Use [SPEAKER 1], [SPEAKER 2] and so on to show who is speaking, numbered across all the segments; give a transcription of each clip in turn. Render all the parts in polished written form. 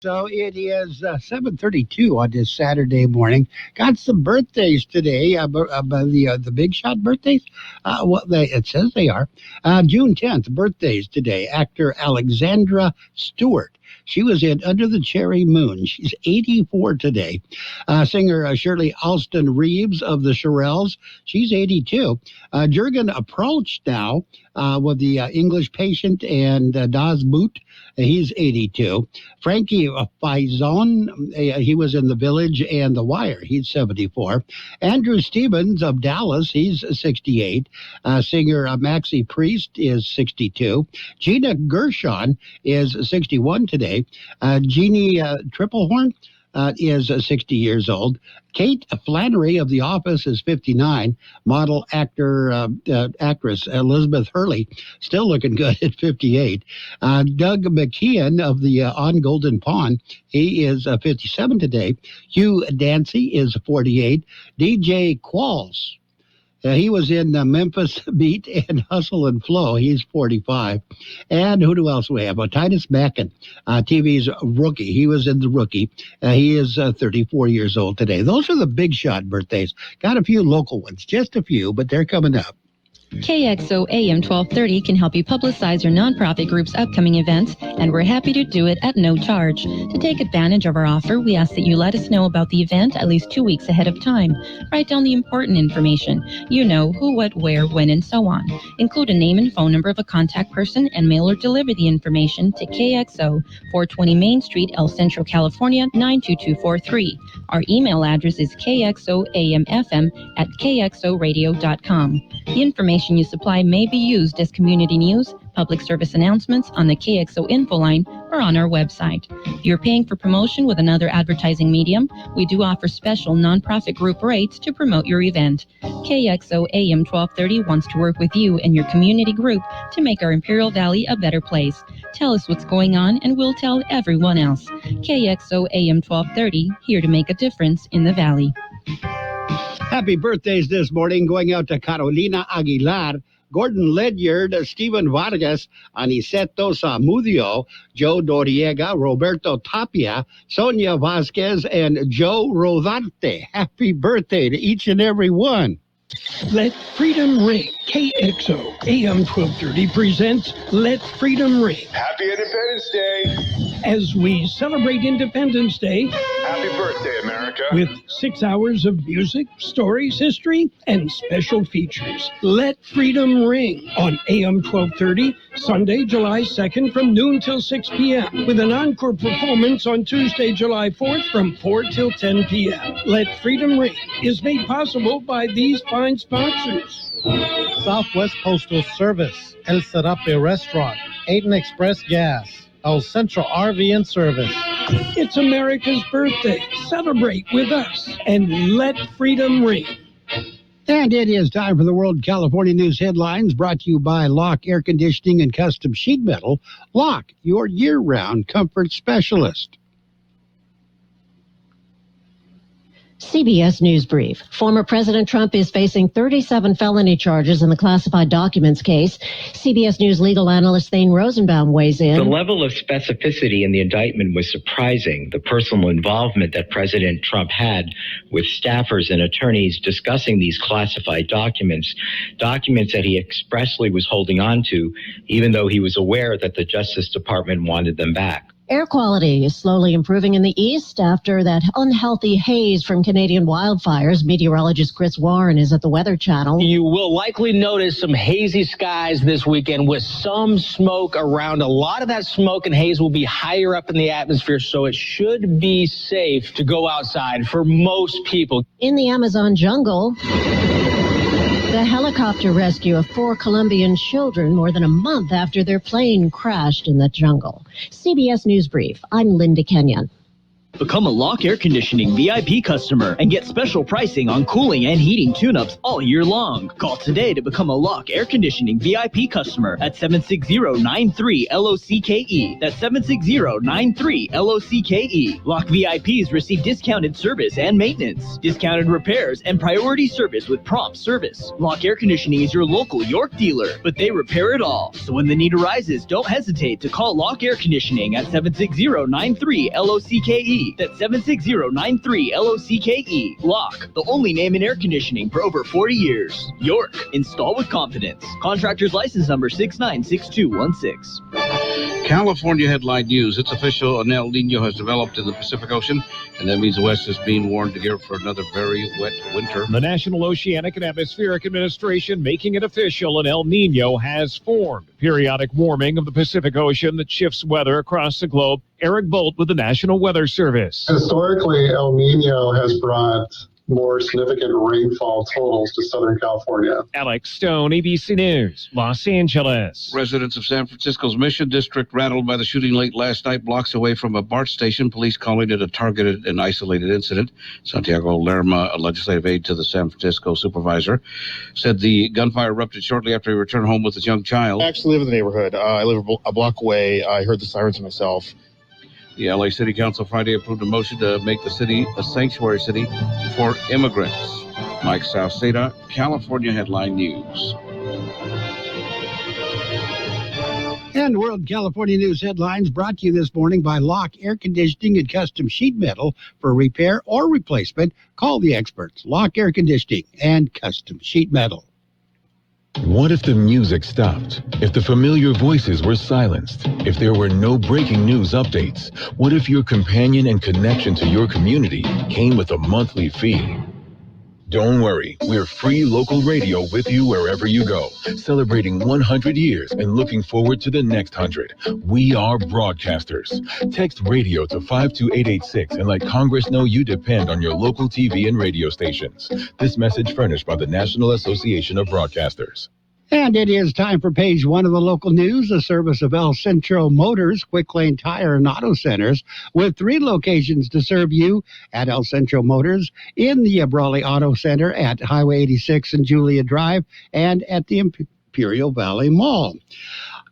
[SPEAKER 1] So it is 7:32 on this Saturday morning. Got some birthdays today. The big shot birthdays. It says they are June 10th birthdays today. Actor Alexandra Stewart. She was in Under the Cherry Moon. She's 84 today. Singer Shirley Alston Reeves of the Shirelles. She's 82. Jurgen Approach now with the English Patient and Das Boot. He's 82. Frankie Faison, he was in The Village and The Wire. He's 74. Andrew Stevens of Dallas, he's 68. Singer Maxie Priest is 62. Gina Gershon is 61 today. Jeannie Triplehorn is 60 years old. Kate Flannery of The Office is 59. Model actress Elizabeth Hurley, still looking good at 58. Doug McKeon of the On Golden Pond, he is 57 today. Hugh Dancy is 48. DJ Qualls, he was in Memphis Beat and Hustle and Flow. He's 45. And who else do we have? Titus Mackin, TV's Rookie. He was in The Rookie. He is 34 years old today. Those are the big shot birthdays. Got a few local ones, just a few, but they're coming up.
[SPEAKER 2] Kxo AM 1230 can help you publicize your nonprofit group's upcoming events, and we're happy to do it at no charge. To take advantage of our offer, we ask that you let us know about the event at least 2 weeks ahead of time. Write down the important information. You know, who, what, where, when, and so on. Include a name and phone number of a contact person and mail or deliver the information to KXO, 420 Main Street, El Centro, California, 92243. Our email address is kxoamfm@kxoradio.com. The information you supply may be used as community news, public service announcements on the KXO info line, or on our website. If you're paying for promotion with another advertising medium, we do offer special nonprofit group rates to promote your event. KXO AM 1230 wants to work with you and your community group to make our Imperial Valley a better place. Tell us what's going on and we'll tell everyone else. KXO AM 1230, here to make a difference in the Valley.
[SPEAKER 1] Happy birthdays this morning going out to Carolina Aguilar, Gordon Ledyard, Stephen Vargas, Aniceto Zamudio, Joe Doriega, Roberto Tapia, Sonia Vasquez, and Joe Rodarte. Happy birthday to each and every one.
[SPEAKER 3] Let Freedom Ring. KXO AM 1230 presents Let Freedom Ring.
[SPEAKER 4] Happy Independence Day.
[SPEAKER 3] As we celebrate Independence Day.
[SPEAKER 4] Happy birthday, America.
[SPEAKER 3] With 6 hours of music, stories, history, and special features. Let Freedom Ring on AM 1230, Sunday, July 2nd from noon till 6 p.m. with an encore performance on Tuesday, July 4th from 4 till 10 p.m. Let Freedom Ring is made possible by these fine sponsors.
[SPEAKER 5] Southwest Postal Service, El Serape Restaurant, Aiden Express Gas, El Centro RV and Service.
[SPEAKER 3] It's America's birthday. Celebrate with us and let freedom ring.
[SPEAKER 1] And it is time for the World California News headlines, brought to you by Lock Air Conditioning and Custom Sheet Metal. Lock, your year-round comfort specialist.
[SPEAKER 6] CBS News Brief. Former President Trump is facing 37 felony charges in the classified documents case. CBS News legal analyst Thane Rosenbaum weighs in.
[SPEAKER 7] The level of specificity in the indictment was surprising. The personal involvement that President Trump had with staffers and attorneys discussing these classified documents that he expressly was holding on to, even though he was aware that the Justice Department wanted them back.
[SPEAKER 6] Air quality is slowly improving in the east after that unhealthy haze from Canadian wildfires. Meteorologist Chris Warren is at the Weather Channel.
[SPEAKER 8] You will likely notice some hazy skies this weekend with some smoke around. A lot of that smoke and haze will be higher up in the atmosphere, so it should be safe to go outside for most people.
[SPEAKER 6] In the Amazon jungle, the helicopter rescue of 4 Colombian children more than a month after their plane crashed in the jungle. CBS News Brief. I'm Linda Kenyon.
[SPEAKER 9] Become a Lock Air Conditioning VIP customer and get special pricing on cooling and heating tune-ups all year long. Call today to become a Lock Air Conditioning VIP customer at 760-93-LOCKE. That's 760-93-LOCKE. Lock VIPs receive discounted service and maintenance, discounted repairs, and priority service with prompt service. Lock Air Conditioning is your local York dealer, but they repair it all. So when the need arises, don't hesitate to call Lock Air Conditioning at 760-93-LOCKE. That's 760-93-LOCKE. Lock, the only name in air conditioning for over 40 years. York, install with confidence. Contractor's license number 696216.
[SPEAKER 10] California headline news. It's official. An El Nino has developed in the Pacific Ocean, and that means the West is being warned to gear for another very wet winter.
[SPEAKER 11] The National Oceanic and Atmospheric Administration making it official. An El Nino has formed. Periodic warming of the Pacific Ocean that shifts weather across the globe. Eric Bolt with the National Weather Service.
[SPEAKER 12] Historically, El Nino has brought more significant rainfall totals to Southern California.
[SPEAKER 11] Alex Stone, ABC News, Los Angeles.
[SPEAKER 10] Residents of San Francisco's Mission District rattled by the shooting late last night, blocks away from a BART station. Police calling it a targeted and isolated incident. Santiago Lerma, a legislative aide to the San Francisco supervisor, said the gunfire erupted shortly after he returned home with his young child.
[SPEAKER 13] I actually live in the neighborhood. I live a block away. I heard the sirens myself.
[SPEAKER 10] The LA City Council Friday approved a motion to make the city a sanctuary city for immigrants. Mike Sauceda, California Headline News.
[SPEAKER 1] And World California News headlines brought to you this morning by Lock Air Conditioning and Custom Sheet Metal. For repair or replacement, call the experts. Lock Air Conditioning and Custom Sheet Metal.
[SPEAKER 14] What if the music stopped? If the familiar voices were silenced? If there were no breaking news updates? What if your companion and connection to your community came with a monthly fee? Don't worry, we're free local radio with you wherever you go, celebrating 100 years and looking forward to the next 100. We are broadcasters. Text radio to 52886 and let Congress know you depend on your local TV and radio stations. This message furnished by the National Association of Broadcasters.
[SPEAKER 1] And it is time for page one of the local news, a service of El Centro Motors, Quick Lane Tire and Auto Centers, with 3 locations to serve you at El Centro Motors, in the Brawley Auto Center at Highway 86 and Julia Drive, and at the Imperial Valley Mall.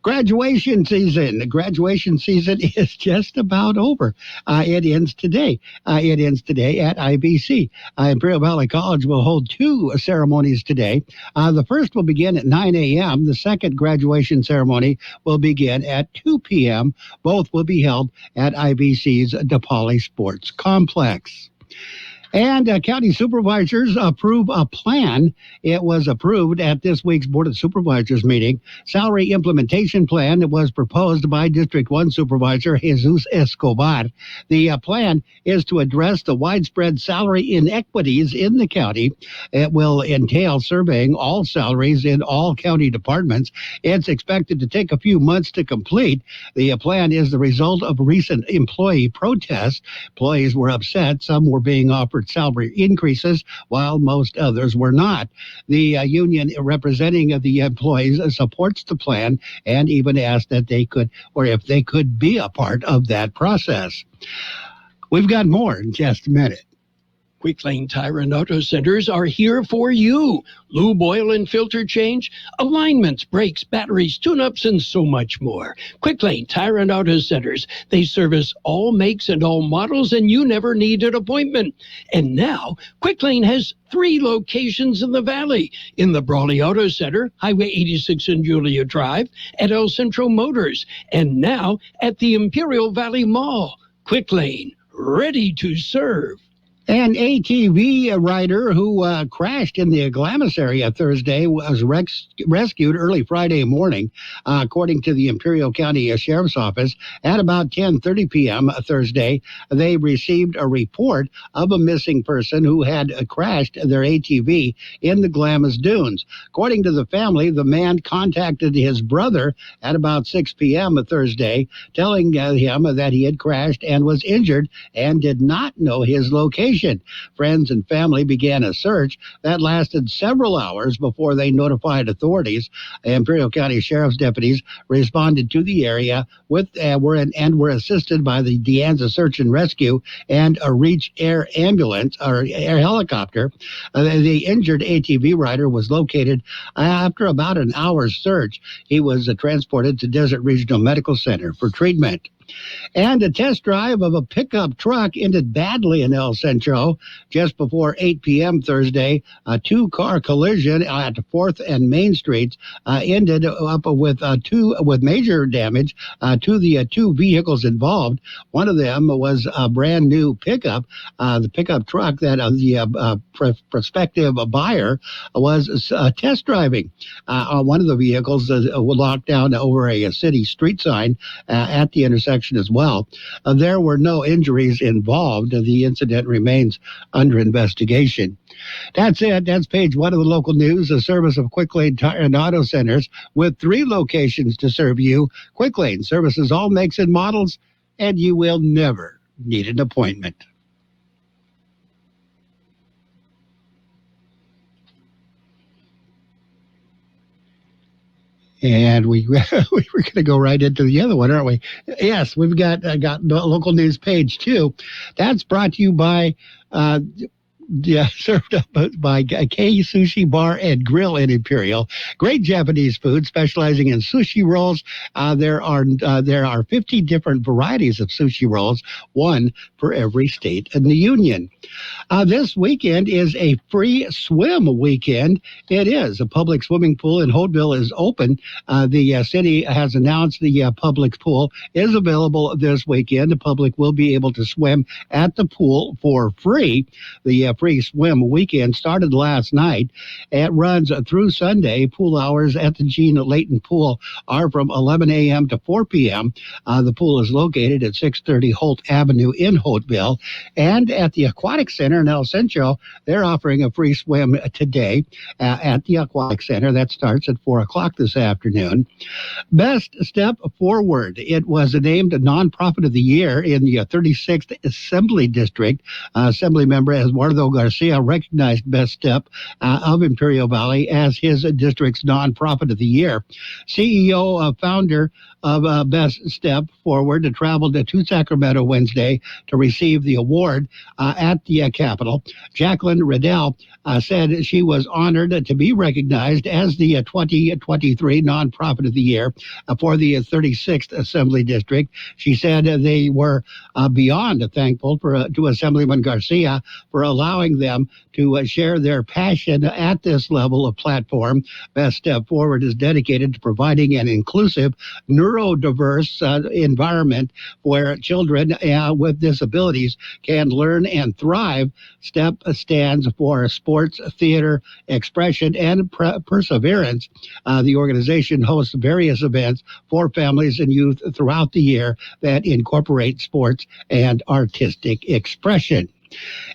[SPEAKER 1] Graduation season. The graduation season is just about over. It ends today. It ends today at IBC. Imperial Valley College will hold 2 ceremonies today. The first will begin at 9 a.m. The second graduation ceremony will begin at 2 p.m. Both will be held at IBC's DePauli Sports Complex. And county supervisors approve a plan. It was approved at this week's Board of Supervisors meeting. Salary implementation plan that was proposed by District 1 Supervisor Jesus Escobar. The plan is to address the widespread salary inequities in the county. It will entail surveying all salaries in all county departments. It's expected to take a few months to complete. The plan is the result of recent employee protests. Employees were upset. Some were being offered salary increases, while most others were not. The union representing the employees supports the plan and even asked that they could, or if they could be a part of that process. We've got more in just a minute.
[SPEAKER 3] Quick Lane Tire and Auto Centers are here for you. Lube, oil, and filter change, alignments, brakes, batteries, tune-ups, and so much more. Quick Lane Tire and Auto Centers. They service all makes and all models, and you never need an appointment. And now, Quick Lane has 3 locations in the Valley. In the Brawley Auto Center, Highway 86 and Julia Drive, at El Centro Motors, and now at the Imperial Valley Mall. Quick Lane, ready to serve.
[SPEAKER 1] An ATV rider who crashed in the Glamis area Thursday was rescued early Friday morning, according to the Imperial County Sheriff's Office. At about 10:30 p.m. Thursday, they received a report of a missing person who had crashed their ATV in the Glamis Dunes. According to the family, the man contacted his brother at about 6 p.m. Thursday, telling him that he had crashed and was injured and did not know his location. location. Friends and family began a search that lasted several hours before they notified authorities. Imperial County Sheriff's deputies responded to the area were assisted by the De Anza Search and Rescue and a Reach Air ambulance or air helicopter. The injured ATV rider was located after about an hour's search. He was transported to Desert Regional Medical Center for treatment. And a test drive of a pickup truck ended badly in El Centro just before 8 p.m. Thursday. A two-car collision at 4th and Main Streets ended up with major damage to the two vehicles involved. One of them was a brand new pickup, the pickup truck that the prospective buyer was test driving. One of the vehicles was locked down over a city street sign at the intersection as well. There were no injuries involved. The incident remains under investigation. That's it. That's page 1 of the local news, a service of Quick Lane Tire and Auto Centers with 3 locations to serve you. Quick Lane services all makes and models, and you will never need an appointment. And we were going to go right into the other one, aren't we? Yes, we've got local news page 2. That's brought to you by served up by Kxo Sushi Bar and Grill in Imperial. Great Japanese food specializing in sushi rolls. There are 50 different varieties of sushi rolls, one for every state in the union. This weekend is a free swim weekend. It is. A public swimming pool in Holtville is open. The city has announced the public pool is available this weekend. The public will be able to swim at the pool for free. The free swim weekend started last night. It runs through Sunday. Pool hours at the Gene Layton Pool are from 11 a.m. to 4 p.m. The pool is located at 630 Holt Avenue in Holtville. And at the Aquatic Center in El Centro, they're offering a free swim today at the Aquatic Center. That starts at 4 o'clock this afternoon. Best Step Forward. It was named a Nonprofit of the Year in the 36th Assembly District. Assembly member Eduardo Garcia recognized Best Step of Imperial Valley as his district's Nonprofit of the Year. CEO, founder of Best Step Forward traveled to Sacramento Wednesday to receive the award at the Capitol. Jacqueline Riddell said she was honored to be recognized as the 2023 Nonprofit of the Year for the 36th Assembly District. She said they were beyond thankful to Assemblyman Garcia for allowing them to share their passion at this level of platform. Best Step Forward is dedicated to providing an inclusive, neurodiverse environment where children with disabilities can learn and thrive. STEP stands for Sports, Theater, Expression, and Perseverance. The organization hosts various events for families and youth throughout the year that incorporate sports and artistic expression.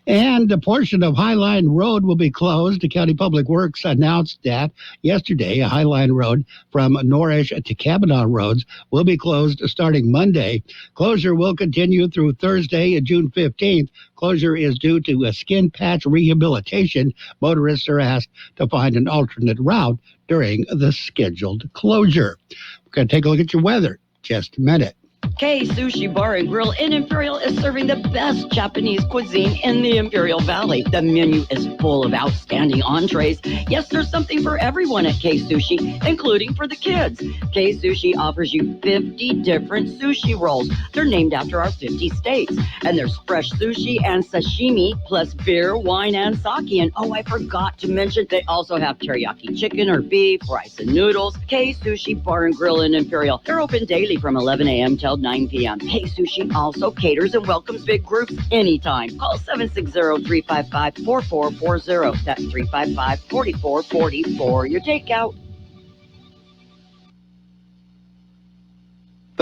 [SPEAKER 1] And a portion of Highline Road will be closed. The County Public Works announced that yesterday. A Highline Road from Norrish to Kavanaugh roads will be closed starting Monday. Closure will continue through Thursday, June 15th. Closure is due to a skin patch rehabilitation. Motorists are asked to find an alternate route during the scheduled closure. We're going to take a look at your weather just a minute.
[SPEAKER 15] Kxo Sushi Bar and Grill in Imperial is serving the best Japanese cuisine in the Imperial Valley. The menu is full of outstanding entrees. Yes, there's something for everyone at Kxo Sushi, including for the kids. Kxo Sushi offers you 50 different sushi rolls. They're named after our 50 states. And there's fresh sushi and sashimi, plus beer, wine, and sake. And oh, I forgot to mention, they also have teriyaki chicken or beef, rice and noodles. Kxo Sushi Bar and Grill in Imperial. They're open daily from 11 a.m. till 9 p.m. Kxo Sushi also caters and welcomes big groups anytime. Call 760-355-4440. That's 355-4444. Your takeout.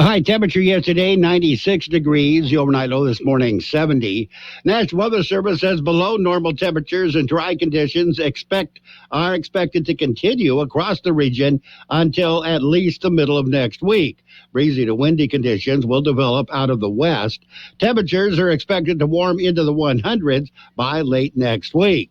[SPEAKER 1] The high temperature yesterday, 96 degrees. The overnight low this morning, 70. National Weather Service says below normal temperatures and dry conditions are expected to continue across the region until at least the middle of next week. Breezy to windy conditions will develop out of the west. Temperatures are expected to warm into the 100s by late next week.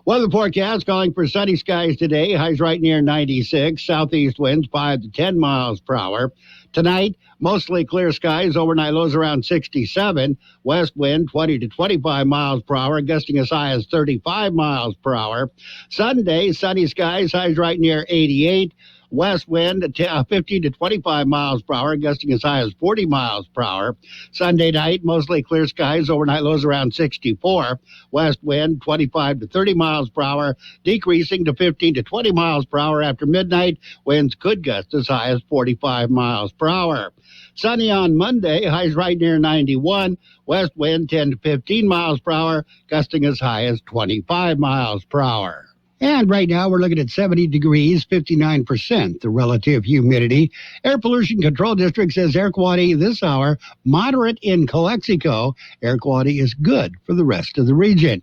[SPEAKER 1] Weather forecast calling for sunny skies today. Highs right near 96. Southeast winds 5 to 10 miles per hour. Tonight, mostly clear skies. Overnight lows around 67. West wind 20 to 25 miles per hour, gusting as high as 35 miles per hour. Sunday, sunny skies. Highs right near 88. West wind 15 to 25 miles per hour, gusting as high as 40 miles per hour. Sunday night, mostly clear skies. Overnight lows around 64. West wind 25 to 30 miles per hour, decreasing to 15 to 20 miles per hour after midnight. Winds could gust as high as 45 miles per hour. Sunny on Monday, highs right near 91. West wind 10 to 15 miles per hour, gusting as high as 25 miles per hour. And right now we're looking at 70 degrees, 59% the relative humidity. Air Pollution Control District says air quality this hour, moderate in Calexico. Air quality is good for the rest of the region.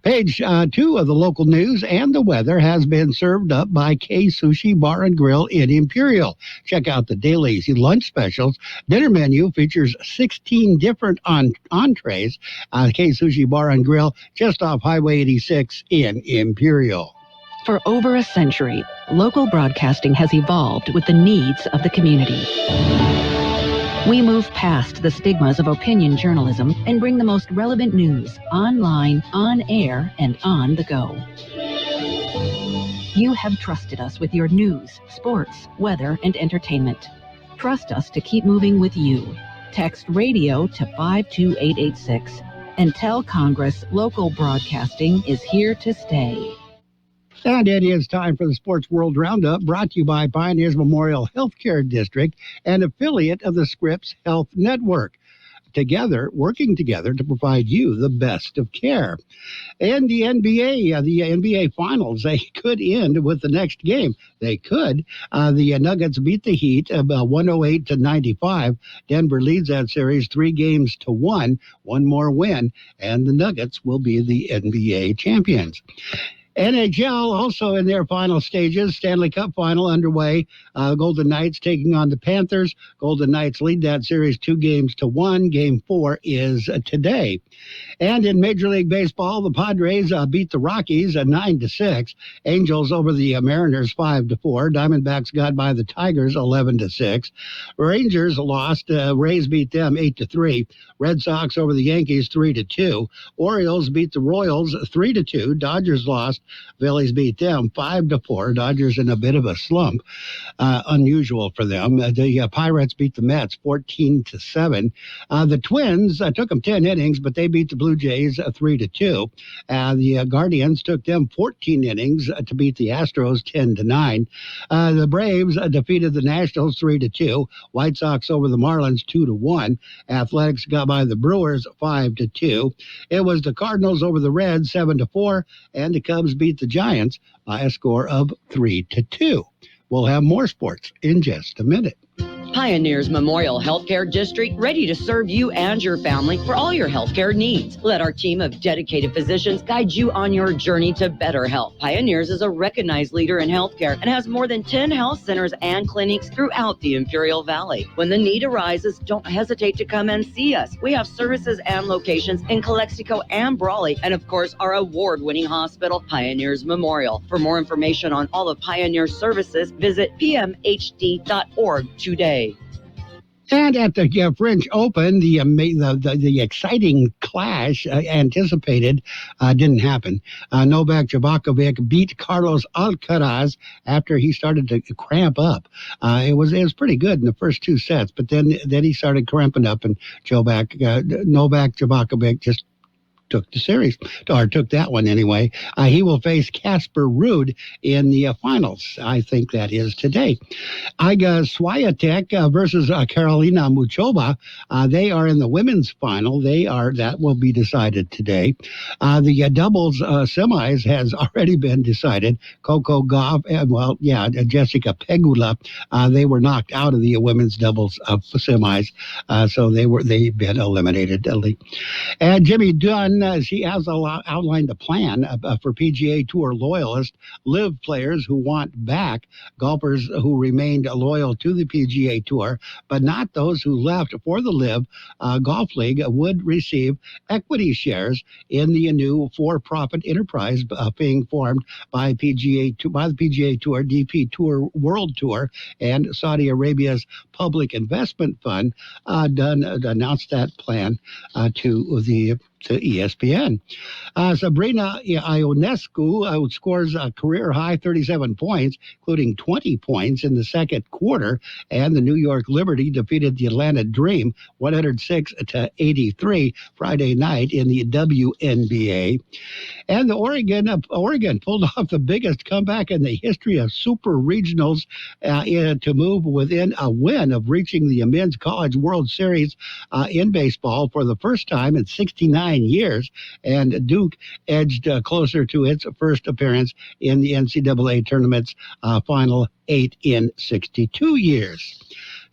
[SPEAKER 1] Page 2 of the local news and the weather has been served up by Kxo Bar and Grill in Imperial. Check out the daily lunch specials. Dinner menu features 16 different entrees. Kxo Bar and Grill just off Highway 86 in Imperial.
[SPEAKER 16] For over a century, local broadcasting has evolved with the needs of the community. We move past the stigmas of opinion journalism and bring the most relevant news online, on air, and on the go. You have trusted us with your news, sports, weather, and entertainment. Trust us to keep moving with you. Text radio to 52886 and tell Congress local broadcasting is here to stay.
[SPEAKER 1] And it is time for the Sports World Roundup, brought to you by Pioneers Memorial Healthcare District, an affiliate of the Scripps Health Network. Working together to provide you the best of care. And the NBA Finals, they could end with the next game. They could. The Nuggets beat the Heat 108 to 95. Denver leads that series 3-1. One more win, and the Nuggets will be the NBA champions. NHL also in their final stages. Stanley Cup final underway. Golden Knights taking on the Panthers. Golden Knights lead that series 2-1. Game 4 is today. And in Major League Baseball, the Padres beat the Rockies 9-6. Angels over the Mariners 5-4. Diamondbacks got by the Tigers 11-6. Rangers lost. Rays beat them 8-3. Red Sox over the Yankees 3-2. Orioles beat the Royals 3-2. Dodgers lost. Phillies beat them 5-4. Dodgers in a bit of a slump. Unusual for them. The Pirates beat the Mets 14-7. The Twins took them 10 innings, but they beat the Blue Jays 3-2. The Guardians took them 14 innings to beat the Astros 10-9. The Braves defeated the Nationals 3-2. White Sox over the Marlins 2-1. Athletics got by the Brewers 5-2. It was the Cardinals over the Reds 7-4, and the Cubs beat the Giants by a score of 3-2. We'll have more sports in just a minute.
[SPEAKER 15] Pioneers Memorial Healthcare District, ready to serve you and your family for all your healthcare needs. Let our team of dedicated physicians guide you on your journey to better health. Pioneers is a recognized leader in healthcare and has more than 10 health centers and clinics throughout the Imperial Valley. When the need arises, don't hesitate to come and see us. We have services and locations in Calexico and Brawley, and of course, our award-winning hospital, Pioneers Memorial. For more information on all of Pioneers services, visit pmhd.org today.
[SPEAKER 1] And at the French Open, the exciting clash anticipated didn't happen. Novak Djokovic beat Carlos Alcaraz after he started to cramp up. It was pretty good in the first two sets, but then he started cramping up, and Novak Djokovic just took the series, or took that one anyway. He will face Casper Ruud in the finals. I think that is today. Iga Swiatek versus Karolina Muchova. They are in the women's final. That will be decided today. The doubles semis has already been decided. Coco Gauff and Jessica Pegula. They were knocked out of the women's doubles semis, so they've been eliminated. And Jimmy Dunn, she has outlined a plan for PGA Tour loyalists, live players who want back golfers who remained loyal to the PGA Tour, but not those who left for the Live Golf League, would receive equity shares in the new for-profit enterprise being formed by the PGA Tour, DP Tour World Tour, and Saudi Arabia's Public Investment Fund. Dunn announced that plan to ESPN. Sabrina Ionescu scores a career-high 37 points, including 20 points in the second quarter, and the New York Liberty defeated the Atlanta Dream 106-83 Friday night in the WNBA. And the Oregon pulled off the biggest comeback in the history of super regionals to move within a win of reaching the Men's College World Series in baseball for the first time in 69 years, and Duke edged closer to its first appearance in the NCAA tournament's final 8 in 62 years.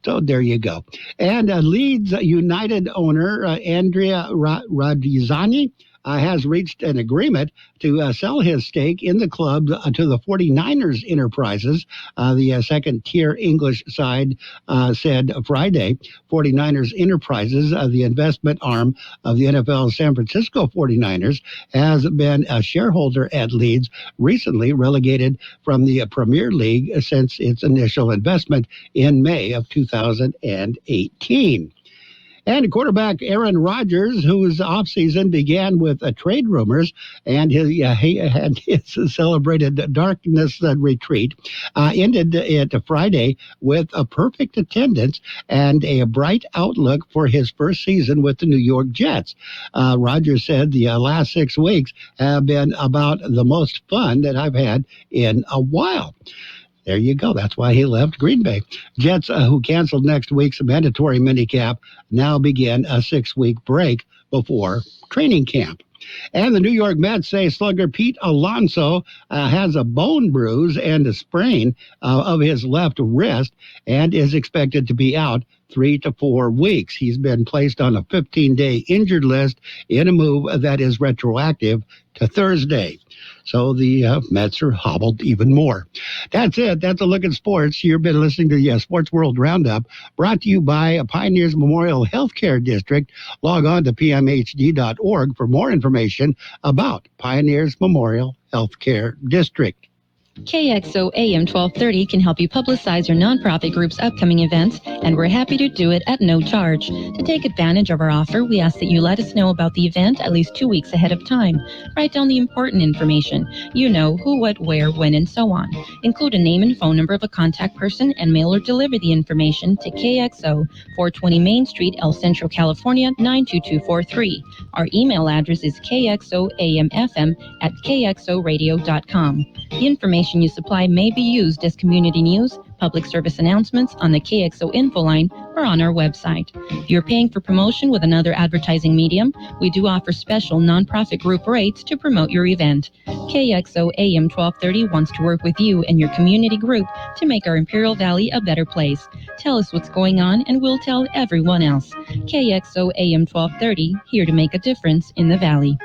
[SPEAKER 1] So there you go. And Leeds United owner Andrea Radizani has reached an agreement to sell his stake in the club to the 49ers Enterprises. The second-tier English side said Friday. 49ers Enterprises, the investment arm of the NFL's San Francisco 49ers, has been a shareholder at Leeds, recently relegated from the Premier League since its initial investment in May of 2018. And quarterback Aaron Rodgers, whose offseason began with trade rumors and he had his celebrated darkness retreat, ended it Friday with a perfect attendance and a bright outlook for his first season with the New York Jets. Rodgers said the last 6 weeks have been about the most fun that I've had in a while. There you go. That's why he left Green Bay. Jets, who canceled next week's mandatory minicamp, now begin a 6-week break before training camp. And the New York Mets say slugger Pete Alonso has a bone bruise and a sprain of his left wrist and is expected to be out 3 to 4 weeks. He's been placed on a 15-day injured list in a move that is retroactive to Thursday. So the Mets are hobbled even more. That's it. That's a look at sports. You've been listening to the Sports World Roundup, brought to you by Pioneers Memorial Healthcare District. Log on to pmhd.org for more information about Pioneers Memorial Healthcare District.
[SPEAKER 2] KXO AM 1230 can help you publicize your nonprofit group's upcoming events, and we're happy to do it at no charge. To take advantage of our offer, we ask that you let us know about the event at least 2 weeks ahead of time. Write down the important information. You know, who, what, where, when, and so on. Include a name and phone number of a contact person and mail or deliver the information to KXO, 420 Main Street, El Centro, California, 92243. Our email address is kxoamfm@kxoradio.com. The information you supply may be used as community news, public service announcements on the KXO info line, or on our website. If you're paying for promotion with another advertising medium, we do offer special nonprofit group rates to promote your event. KXO AM 1230 wants to work with you and your community group to make our Imperial Valley a better place. Tell us what's going on and we'll tell everyone else. KXO AM 1230, here to make a difference in the Valley.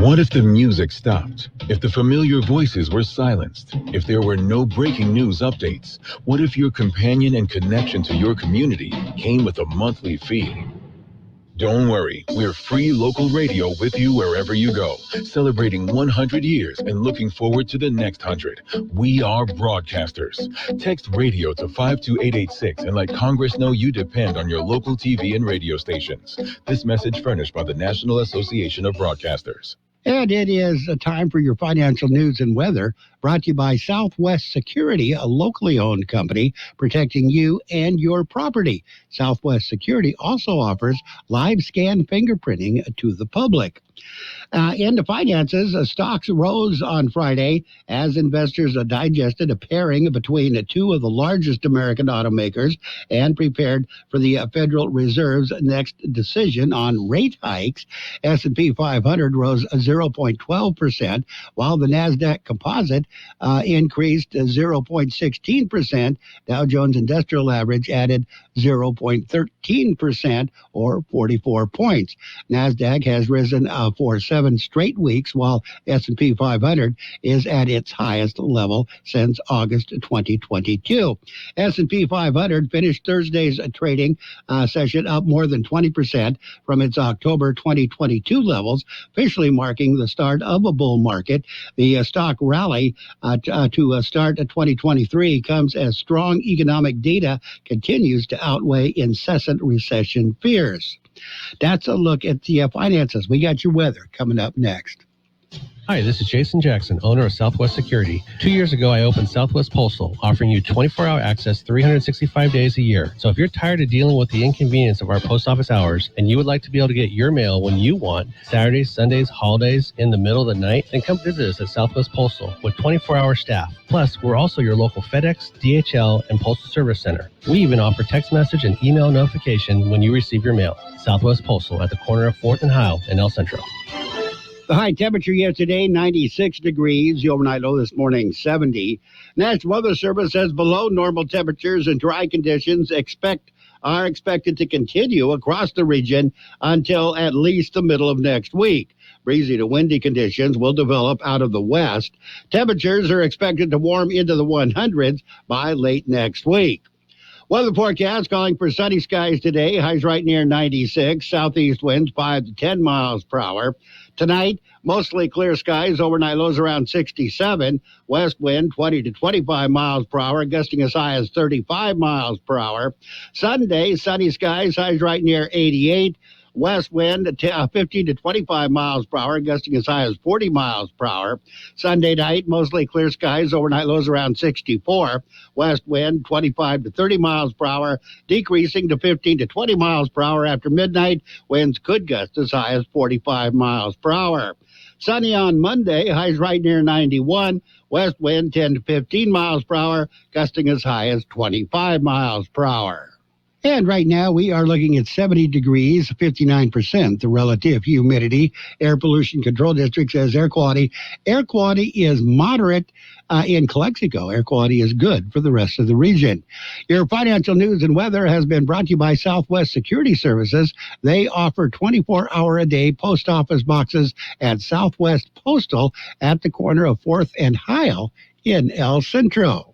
[SPEAKER 14] What if the music stopped? If the familiar voices were silenced? If there were no breaking news updates? What if your companion and connection to your community came with a monthly fee? Don't worry, we're free local radio with you wherever you go, celebrating 100 years and looking forward to the next 100. We are broadcasters. Text radio to 52886 and let Congress know you depend on your local TV and radio stations. This message furnished by the National Association of Broadcasters.
[SPEAKER 1] And it is a time for your financial news and weather, brought to you by Southwest Security, a locally owned company protecting you and your property. Southwest Security also offers live scan fingerprinting to the public. Into finances, stocks rose on Friday as investors digested a pairing between two of the largest American automakers and prepared for the Federal Reserve's next decision on rate hikes. S&P 500 rose 0.12%, while the NASDAQ composite increased 0.16%. Dow Jones Industrial Average added 0.13%, or 44 points. NASDAQ has risen for 7 straight weeks, while S&P 500 is at its highest level since August 2022. S&P 500 finished Thursday's trading session up more than 20% from its October 2022 levels, officially marking the start of a bull market. The stock rally to start 2023 comes as strong economic data continues to outweigh incessant recession fears. That's a look at the finances. We got your weather coming up next.
[SPEAKER 17] Hi, this is Jason Jackson, owner of Southwest Security. 2 years ago, I opened Southwest Postal, offering you 24-hour access 365 days a year. So if you're tired of dealing with the inconvenience of our post office hours and you would like to be able to get your mail when you want, Saturdays, Sundays, holidays, in the middle of the night, then come visit us at Southwest Postal with 24-hour staff. Plus, we're also your local FedEx, DHL, and Postal Service Center. We even offer text message and email notification when you receive your mail. Southwest Postal at the corner of 4th and Heil in El Centro.
[SPEAKER 1] The high temperature yesterday, 96 degrees. The overnight low this morning, 70. National Weather Service says below normal temperatures and dry conditions are expected to continue across the region until at least the middle of next week. Breezy to windy conditions will develop out of the west. Temperatures are expected to warm into the 100s by late next week. Weather forecast calling for sunny skies today. Highs right near 96. Southeast winds 5 to 10 miles per hour. Tonight, mostly clear skies. Overnight lows around 67. West wind 20 to 25 miles per hour, gusting as high as 35 miles per hour. Sunday, sunny skies. Highs right near 88. West wind 15 to 25 miles per hour, gusting as high as 40 miles per hour. Sunday night, mostly clear skies. Overnight lows around 64. West wind 25 to 30 miles per hour, decreasing to 15 to 20 miles per hour after midnight. Winds could gust as high as 45 miles per hour. Sunny on Monday, highs right near 91. West wind 10 to 15 miles per hour, gusting as high as 25 miles per hour. And right now we are looking at 70 degrees, 59% the relative humidity. Air Pollution Control District says air quality is moderate in Calexico. Air quality is good for the rest of the region. Your financial news and weather has been brought to you by Southwest Security Services. They offer 24-hour-a-day post office boxes at Southwest Postal at the corner of 4th and Heil in El Centro.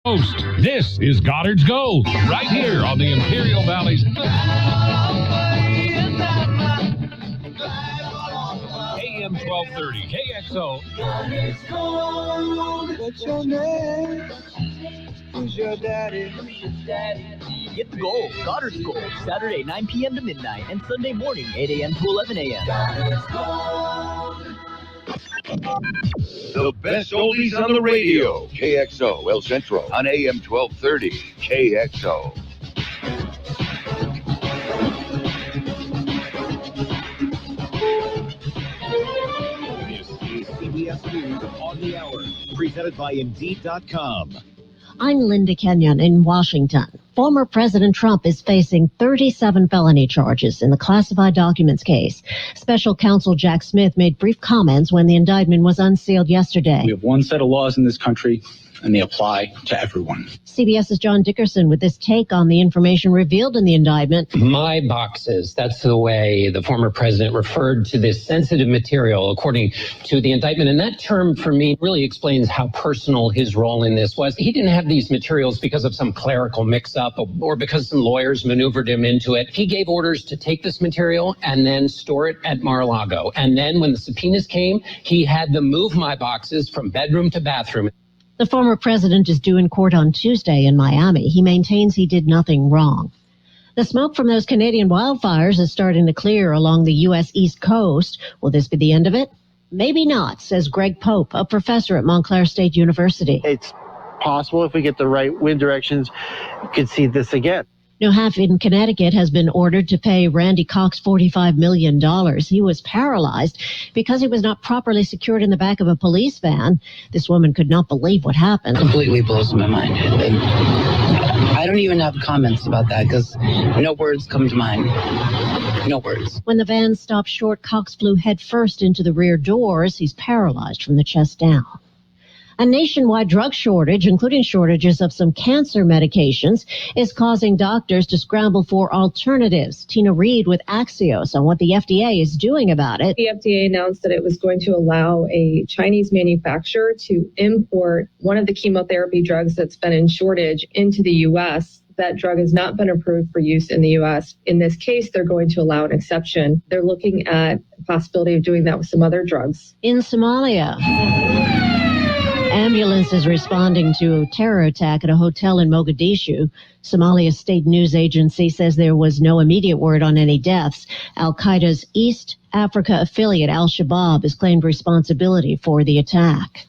[SPEAKER 11] Host, this is Goddard's Gold, right here on the Imperial Valley's AM 1230 KXO.
[SPEAKER 18] Goddard's Gold. What's your name? Who's your daddy?
[SPEAKER 9] Get the gold, Goddard's Gold, Saturday 9 p.m. to midnight and Sunday morning 8 a.m. to 11 a.m.
[SPEAKER 18] Goddard's Gold.
[SPEAKER 4] The best oldies on the radio. KXO El Centro on AM 1230. KXO.
[SPEAKER 19] This is CBS News on the Hour, presented by Indeed.com.
[SPEAKER 6] I'm Linda Kenyon in Washington. Former President Trump is facing 37 felony charges in the classified documents case. Special counsel Jack Smith made brief comments when the indictment was unsealed yesterday.
[SPEAKER 20] We have one set of laws in this country, and they apply to everyone.
[SPEAKER 6] CBS's John Dickerson with this take on the information revealed in the indictment.
[SPEAKER 21] My boxes, that's the way the former president referred to this sensitive material, according to the indictment. And that term, for me, really explains how personal his role in this was. He didn't have these materials because of some clerical mix-up or because some lawyers maneuvered him into it. He gave orders to take this material and then store it at Mar-a-Lago. And then when the subpoenas came, he had them move my boxes from bedroom to bathroom.
[SPEAKER 6] The former president is due in court on Tuesday in Miami. He maintains he did nothing wrong. The smoke from those Canadian wildfires is starting to clear along the U.S. East Coast. Will this be the end of it? Maybe not, says Greg Pope, a professor at Montclair State University.
[SPEAKER 5] It's possible if we get the right wind directions, you could see this again.
[SPEAKER 6] New Haven, Connecticut has been ordered to pay Randy Cox $45 million. He was paralyzed because he was not properly secured in the back of a police van. This woman could not believe what happened.
[SPEAKER 22] Completely blows my mind. And I don't even have comments about that because no words come to mind. No words.
[SPEAKER 6] When the van stopped short, Cox flew headfirst into the rear doors. He's paralyzed from the chest down. A nationwide drug shortage, including shortages of some cancer medications, is causing doctors to scramble for alternatives. Tina Reed with Axios on what the FDA is doing about it.
[SPEAKER 23] The FDA announced that it was going to allow a Chinese manufacturer to import one of the chemotherapy drugs that's been in shortage into the U.S. That drug has not been approved for use in the U.S. In this case, they're going to allow an exception. They're looking at the possibility of doing that with some other drugs.
[SPEAKER 6] In Somalia, ambulances responding to a terror attack at a hotel in Mogadishu. Somalia's state news agency says there was no immediate word on any deaths. Al-Qaeda's East Africa affiliate Al-Shabaab has claimed responsibility for the attack.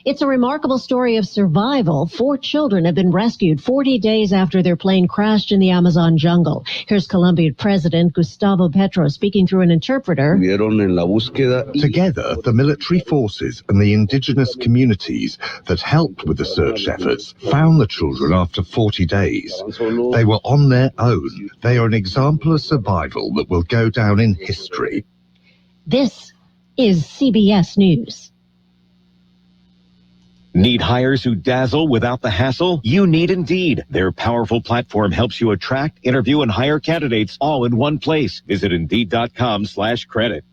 [SPEAKER 6] It's a remarkable story of survival. 4 children have been rescued 40 days after their plane crashed in the Amazon jungle. Here's Colombian President Gustavo Petro speaking through an interpreter.
[SPEAKER 24] Together, the military forces and the indigenous communities that helped with the search efforts found the children after 40 days. They were on their own. They are an example of survival that will go down in history.
[SPEAKER 6] This is CBS News.
[SPEAKER 25] Need hires who dazzle without the hassle? You need Indeed. Their powerful platform helps you attract, interview, and hire candidates all in one place. Visit Indeed.com/credit.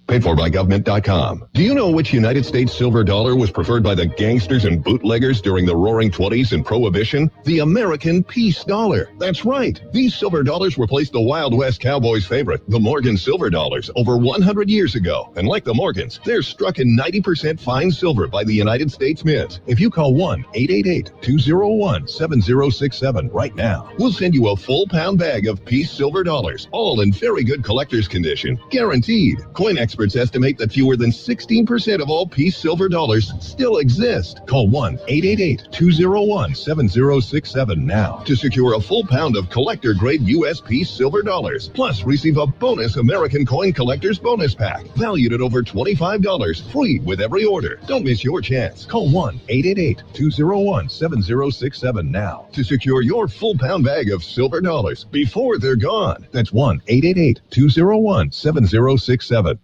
[SPEAKER 26] Paid for by government.com. Do you know which United States silver dollar was preferred by the gangsters and bootleggers during the Roaring '20s and Prohibition? The American Peace Dollar. That's right. These silver dollars replaced the Wild West Cowboys' favorite, the Morgan silver dollars, over 100 years ago. And like the Morgans, they're struck in 90% fine silver by the United States Mint. If you call 1-888-201-7067 right now, we'll send you a full pound bag of Peace silver dollars, all in very good collector's condition. Guaranteed. Coin experts estimate that fewer than 16% of all Peace silver dollars still exist. Call 1-888-201-7067 now to secure a full pound of collector-grade U.S. Peace silver dollars. Plus, receive a bonus American Coin Collector's Bonus Pack, valued at over $25, free with every order. Don't miss your chance. Call 1-888-201-7067 now to secure your full pound bag of silver dollars before they're gone. That's 1-888-201-7067.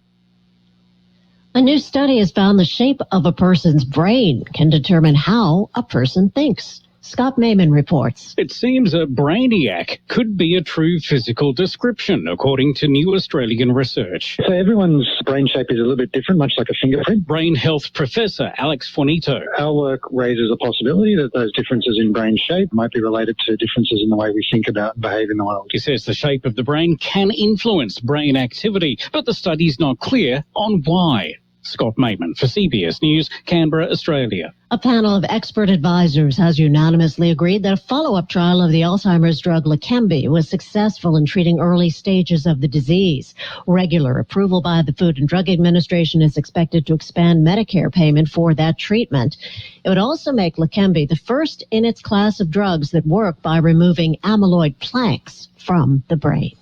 [SPEAKER 6] A new study has found the shape of a person's brain can determine how a person thinks. Scott Mayman reports.
[SPEAKER 27] It seems a brainiac could be a true physical description, according to new Australian research.
[SPEAKER 28] So everyone's brain shape is a little bit different, much like a fingerprint.
[SPEAKER 27] Brain health professor Alex Fornito.
[SPEAKER 28] Our work raises a possibility that those differences in brain shape might be related to differences in the way we think about and behave in the world.
[SPEAKER 27] He says the shape of the brain can influence brain activity, but the study's not clear on why. Scott Mayman for CBS News, Canberra, Australia.
[SPEAKER 6] A panel of expert advisors has unanimously agreed that a follow-up trial of the Alzheimer's drug Leqembi was successful in treating early stages of the disease. Regular approval by the Food and Drug Administration is expected to expand Medicare payment for that treatment. It would also make Leqembi the first in its class of drugs that work by removing amyloid plaques from the brain.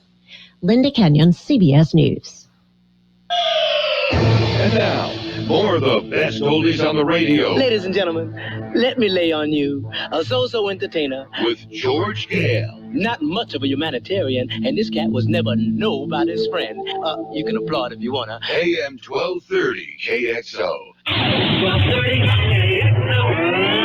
[SPEAKER 6] Linda Kenyon, CBS News.
[SPEAKER 4] And now, more of the best oldies on the radio.
[SPEAKER 29] Ladies and gentlemen, let me lay on you a so-so entertainer.
[SPEAKER 4] With George Gale.
[SPEAKER 29] Not much of a humanitarian, and this cat was never nobody's friend. You can applaud if you want to.
[SPEAKER 4] AM 1230 KXO.
[SPEAKER 18] 1230 KXO.